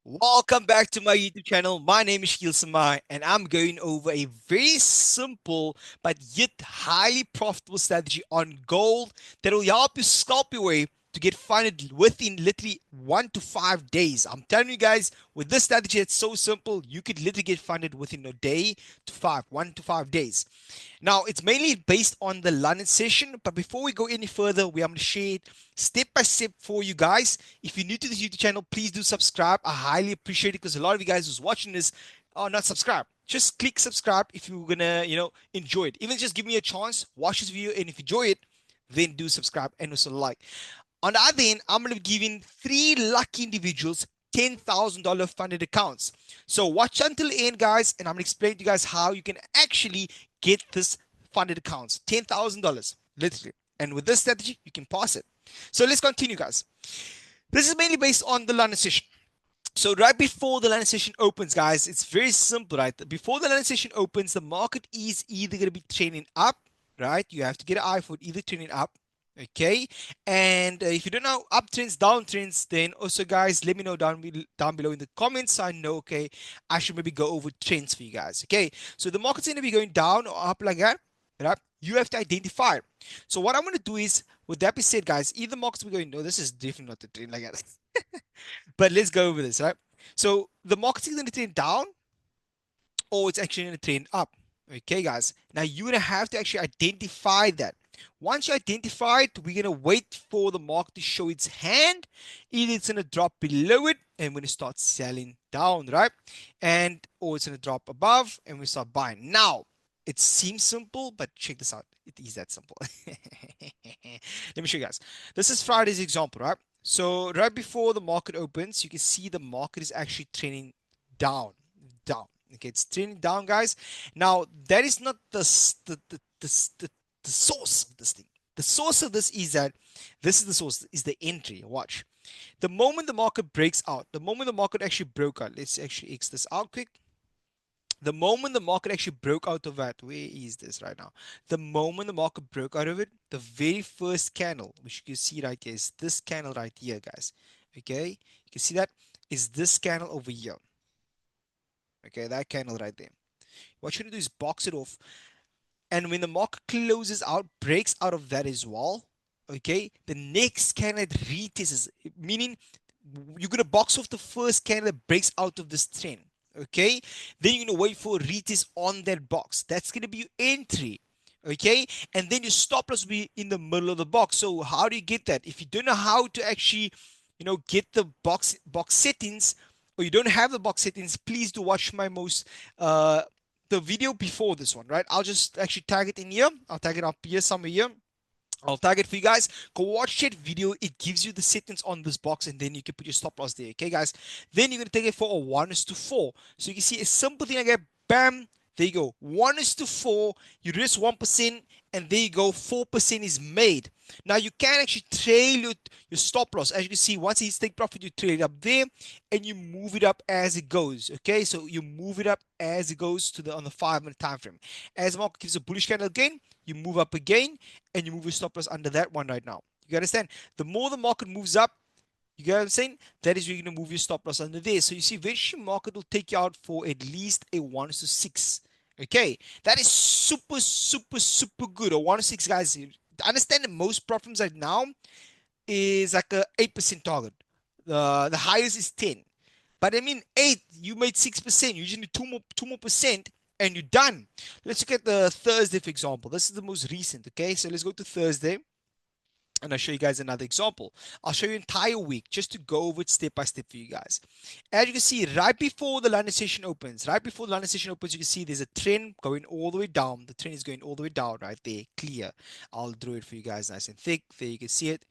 Welcome back to my YouTube channel. My name is Shkil Samai, and I'm going over a very simple but yet highly profitable strategy on gold that will help you scalp your way to get funded within literally 1 to 5 days. I'm telling you guys, with this strategy, it's so simple. You could literally get funded within a day to 1 to 5 days. Now, it's mainly based on the London session, but before we go any further, we are going to share it step by step for you guys. If you're new to this YouTube channel, please do subscribe. I highly appreciate it because a lot of you guys who's watching this are not subscribed. Just click subscribe if you're gonna, enjoy it. Even just give me a chance, watch this video, and if you enjoy it, then do subscribe and also like. On the other end, I'm gonna be giving 3 lucky individuals $10,000 funded accounts. So watch until the end, guys, and I'm gonna explain to you guys how you can actually get this funded accounts, $10,000, literally. And with this strategy, you can pass it. So let's continue, guys. This is mainly based on the London session. So right before the London session opens, guys, it's very simple, right? Before the London session opens, the market is either going to be trending up, right? You have to get an eye for it, either trending up, okay? And if you don't know uptrends, downtrends, then also, guys, let me know down below in the comments so I know, okay, I should maybe go over trends for you guys, okay? So the market's going to be going down or up like that, right? You have to identify it. So what I'm going to do is, with that being said, guys, either market's going, no, this is definitely not the trend like that. But let's go over this, right? So the market's going to trend down or it's actually going to trend up. Okay, guys. Now you're going to have to actually identify that. Once you identify it, we're going to wait for the market to show its hand. Either it's going to drop below it and we're going to start selling down, right? And or it's going to drop above and we start buying. Now, it seems simple, but check this out. It is that simple. Let me show you guys. This is Friday's example, right? So right before the market opens, you can see the market is actually trending down, down. Okay, it's trending down, guys. Now that is not the source of this thing. The source of this is that this is the source, is the entry. Watch. The moment the market breaks out, the moment the market actually broke out, let's actually X this out quick. The moment the market actually broke out of that, where is this right now? The moment the market broke out of it, the very first candle, which you can see right here, is this candle right here, guys. Okay, you can see that is this candle over here. Okay, that candle right there. What you're gonna do is box it off, and when the market closes out, breaks out of that as well. Okay, the next candle retests, meaning you're gonna box off the first candle that breaks out of this trend. Okay, then you're gonna wait for a retest on that box. That's gonna be your entry. Okay, and then your stop loss will be in the middle of the box. So how do you get that? If you don't know how to actually, get the box settings, or you don't have the box settings, please do watch my most the video before this one, right? I'll just actually tag it in here. I'll tag it up here somewhere here. I'll tag it for you guys. Go watch that video. It gives you the settings on this box, and then you can put your stop loss there. Okay, guys. Then you're gonna take it for a 1:4. So you can see a simple thing like that. Bam. There you go. 1:4. You risk 1%, and there you go. 4% is made. Now you can actually trail your stop loss. As you can see, once it's take profit, you trail it up there, and you move it up as it goes. Okay, so you move it up as it goes to the on the 5-minute time frame. As the market gives a bullish candle again, you move up again and you move your stop loss under that one right now. You understand? The more the market moves up, you get what I'm saying? That is where you're going to move your stop loss under there. So you see, eventually market will take you out for at least a 1:6. Okay, that is super, super, super good. A 1:6, guys. Understand that most problems right now is like a 8% target. The highest is 10. But I mean, 8, you made 6%. You just need two more percent, and you're done. Let's look at the Thursday, for example. This is the most recent. Okay, so let's go to Thursday, and I'll show you guys another example. I'll show you entire week just to go over it step by step for you guys. As you can see, right before the London session opens, you can see there's a trend going all the way down. The trend is going all the way down right there, clear. I'll draw it for you guys nice and thick. There you can see it,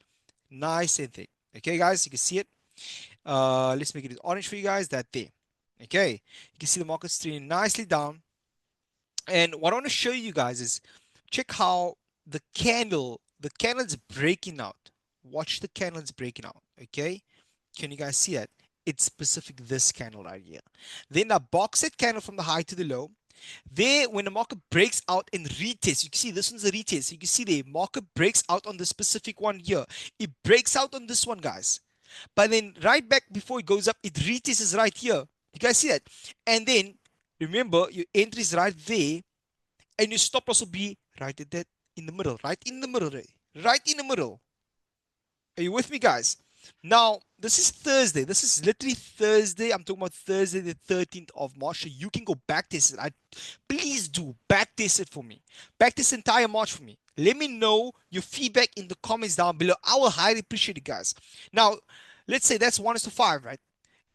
nice and thick. Okay, guys, you can see it. Let's make it orange for you guys. That there. Okay, you can see the market's trending nicely down. And what I want to show you guys is check how the candle is breaking out. Watch the candle is breaking out. Okay, can you guys see that? It's specific this candle right here. Then a box set candle from the high to the low. There, when the market breaks out and retests, you can see this one's a retest. You can see the market breaks out on the specific one here. It breaks out on this one, guys. But then right back before it goes up, it retests right here. You guys see that? And then remember your entry is right there, and your stop loss will be right at that in the middle, right in the middle, right in the middle. Are you with me, guys? Now, this is Thursday. This is literally Thursday. I'm talking about Thursday, the 13th of March. So you can go back test it. Please do back test it for me. Back this entire March for me. Let me know your feedback in the comments down below. I will highly appreciate it, guys. Now, let's say that's 1:5, right?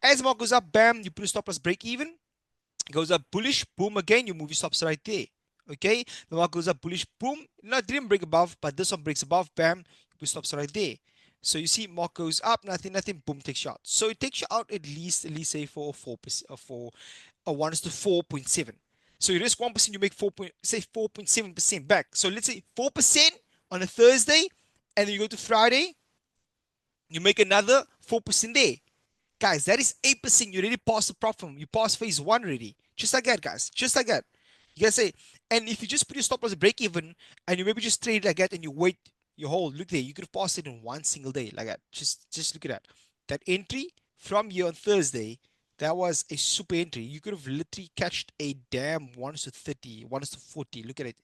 As the market goes up, bam, you put a stop loss break even. Goes up bullish, boom again, your movie stops right there. Okay, the market goes up bullish, boom. No, it didn't break above, but this one breaks above, bam, your stops right there. So you see, market goes up, nothing, boom, takes you out. So it takes you out at least say for 4%, for a 1 to 4.7. So you risk 1%, you make 4.7% back. So let's say 4% on a Thursday, and then you go to Friday, you make another 4% there. Guys, that is 8%. You already passed the problem. You passed phase one already. Just like that, guys. Just like that. You guys say, and if you just put your stop loss break even and you maybe just trade like that and you wait, you hold, look there, you could have passed it in one single day like that. Just look at that. That entry from here on Thursday, that was a super entry. You could have literally catched a damn 1 to 30, 1 to 40. Look at it.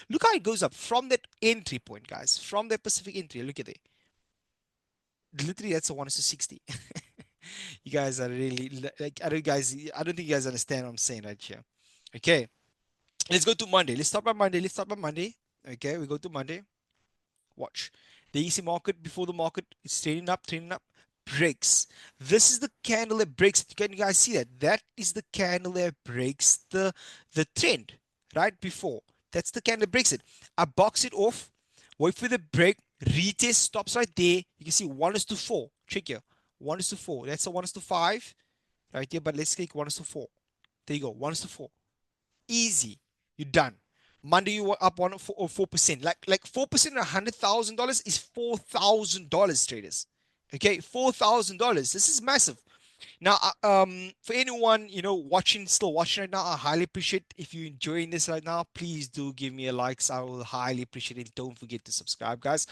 Look how it goes up from that entry point, guys. From that Pacific entry. Look at it. Literally, that's a 1 to 60. You guys are really like I don't think you guys understand what I'm saying right here. Okay, let's go to Monday. Let's start by Monday. Okay, we go to Monday. Watch. The EC market before the market is trading up, breaks. This is the candle that breaks. Can you guys see that? That is the candle that breaks the trend right before. That's the candle that breaks it. I box it off, wait for the break, retest, stops right there. You can see 1 is to 4. Check here. 1 is to 4. That's a 1 is to 5 right here, but let's take 1 is to 4. There you go. 1 is to 4. Easy. You're done. Monday you were up 4%. Like 4% on $100,000 is $4,000, traders. Okay, $4,000. This is massive. Now, for anyone still watching right now, I highly appreciate if you're enjoying this right now. Please do give me a like. So I will highly appreciate it. Don't forget to subscribe, guys.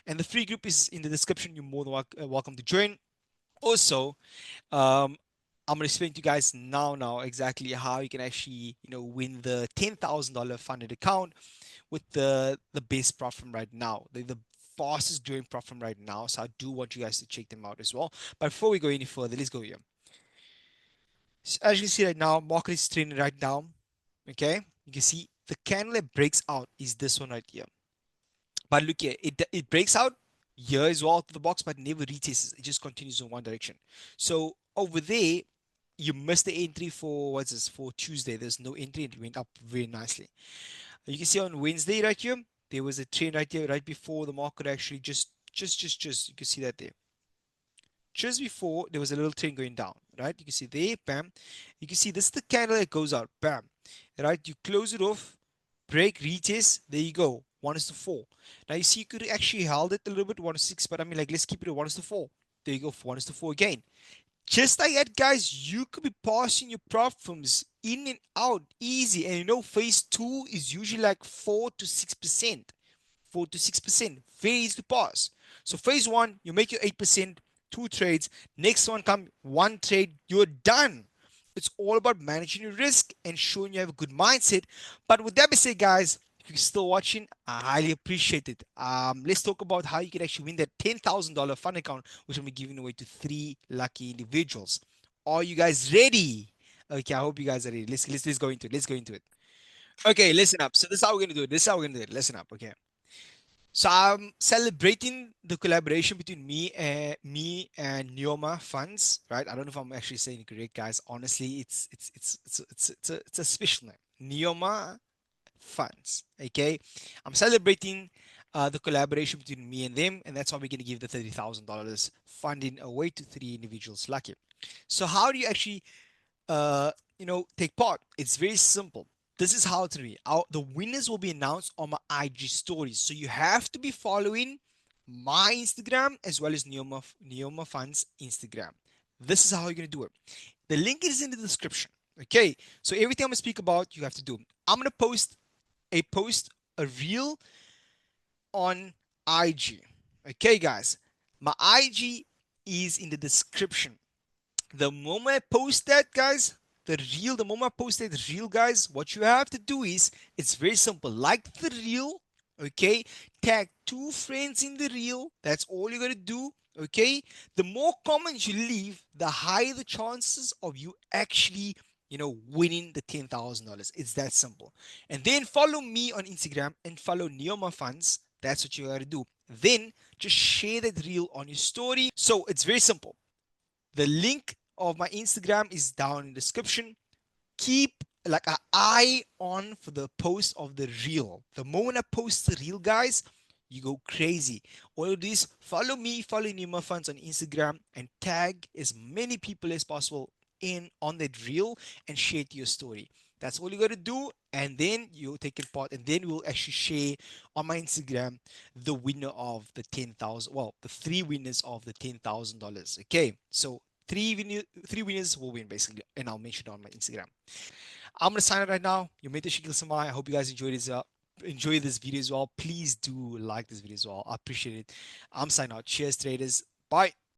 And the free group is in the description. You're more than welcome to join. Also, um, I'm gonna explain to you guys now exactly how you can actually win the $10,000 funded account with the best platform right now, the fastest growing platform right now. So I do want you guys to check them out as well. But before we go any further, let's go here. So as you can see right now, market is trending right now. Okay, you can see the candle that breaks out is this one right here. But look here, it breaks out here as well to the box, but never retests. It just continues in one direction. So over there, you missed the entry for what's this for Tuesday. There's no entry. It went up very nicely. You can see on Wednesday right here, there was a trend right here, right before the market actually just you can see that there. Just before there was a little trend going down, right? You can see there, bam. You can see this is the candle that goes out, bam. Right? You close it off, break, retest. There you go. 1 is to 4. Now you see you could actually held it a little bit 1 to 6, but I mean like let's keep it at 1 is to 4. There you go, 1 is to 4 again. Just like that, guys, you could be passing your problems in and out easy. And phase two is usually like 4 to 6%. 4 to 6%. Very easy to pass. So phase one, you make your 8%, 2 trades. Next one come, 1 trade, you're done. It's all about managing your risk and showing you have a good mindset. But with that being said, guys, if you're still watching, I highly appreciate it. Let's talk about how you can actually win that $10,000 fund account, which I'm giving away to 3 lucky individuals. Are you guys ready? Okay, I hope you guys are ready. Let's go into it. Let's go into it. Okay, listen up. So this is how we're gonna do it. This is how we're gonna do it. Listen up. Okay. So I'm celebrating the collaboration between me and NEOMAAA funds, right? I don't know if I'm actually saying it correct, guys. Honestly, it's a special name. NEOMAAA funds. Okay, I'm celebrating the collaboration between me and them, and that's why we're going to give the $30,000 funding away to 3 individuals lucky. So how do you actually take part? It's very simple. This is how to be. The winners will be announced on my IG stories. So you have to be following my Instagram as well as NEOMAAA Funds Instagram. This is how you're gonna do it. The link is in the description. Okay. So everything I'm gonna speak about, you have to do. I'm gonna post a reel on IG. Okay, guys. My IG is in the description. The moment I post that, guys, the moment I post that reel, guys, what you have to do is, it's very simple. Like the reel, okay? Tag two friends in the reel. That's all you gotta do, okay? The more comments you leave, the higher the chances of you actually, winning the $10,000. It's that simple. And then follow me on Instagram and follow NEOMAAA Funds. That's what you gotta do. Then just share that reel on your story. So it's very simple. The link of my Instagram is down in the description. Keep like an eye on for the post of the reel. The moment I post the reel, guys, you go crazy. All of this, follow me, follow Nima Funds on Instagram, and tag as many people as possible in on that reel and share it to your story. That's all you gotta do, and then you take it part, and then we'll actually share on my Instagram the winner of the 10,000. Well, the three winners of the $10,000. Okay, so three winners will win basically, and I'll mention it on my Instagram. I'm gonna sign it right now. You made the Shikil Samai. I hope you guys enjoy this video as well. Please do like this video as well. I appreciate it. I'm signing out. Cheers, traders. Bye.